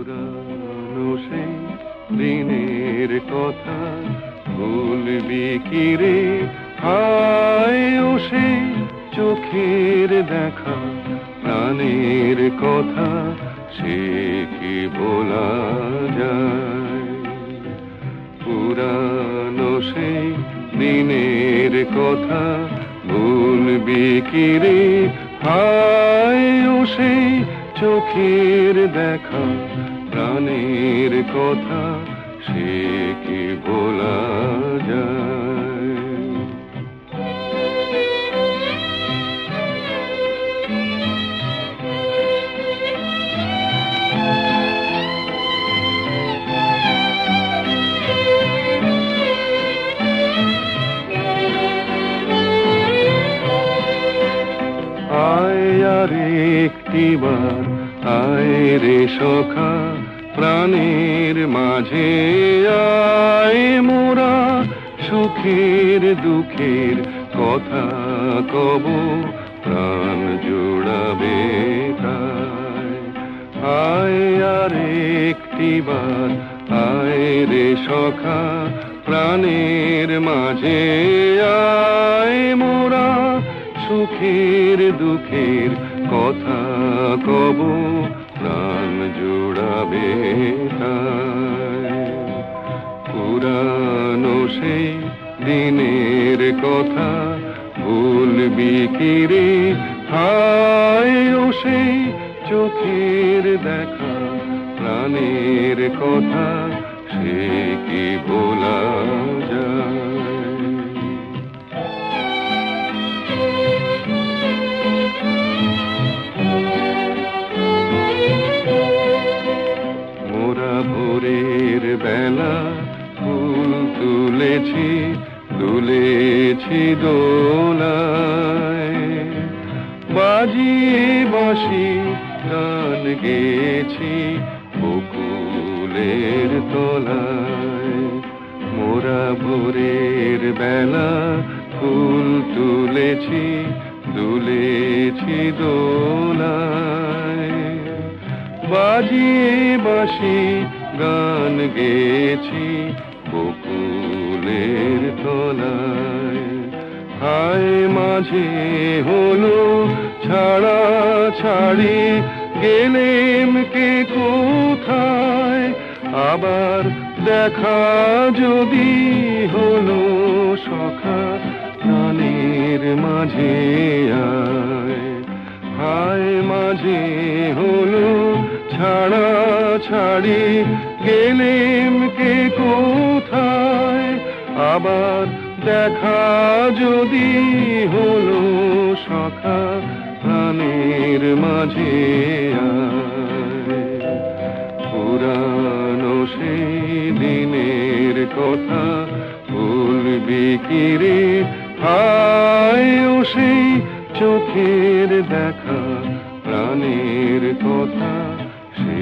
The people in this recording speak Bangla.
পুরানো সেই দিনের কথা ভুলবি কি রে? হায় ও সেই চোখের দেখা, প্রাণের কথা সে কি ভোলা যায়? পুরানো সেই দিনের কথা ভুলবি কি রে? হায় ও সেই চোখের দেখা, প্রাণের কথা সে কি ভোলা যায়? আয় আর একটিবার আয় রে সখা, প্রাণের মাঝে আয় মোরা সুখের দুঃখের কথা কব, প্রাণ জোড়াবে তাই। আয় আর একটিবার আয় রে সখা, প্রাণের মাঝে আয় মোরা সুখের দুঃখের কথা কব, প্রাণ জোড়াবে তাই। পুরানো সেই দিনের কথা ভুলবি কি রে? হায় ও সেই চোখের দেখা, প্রাণের কথা সে কি ভোলা যায়? ভোরের বেলা ফুল তুলেছি, দুলেছি দোলায়, বাজিয়ে বাঁশি গান গেয়েছি বকুলের তলায়। মোরা ভোরের বেলা ফুল তুলেছি, দুলেছি দোলায়, বাজিয়ে বাঁশি গান গেয়েছি বকুলের তলায়। হায় মাঝে হলো ছাড়া ছাড়ি, গেলেম কে কোথায়? আবার দেখা যদি হলো সখা, প্রাণের মাঝে আয়। হায় মাঝে হলো ছাড়া ছাড়ি, গেলেম কে কোথায়? আবার দেখা যদি হলো সখা, প্রাণের মাঝে আয়। পুরানো সেই দিনের কথা ভুলবি কি রে? হায় ও সেই চোখের দেখা, প্রাণের কথা সে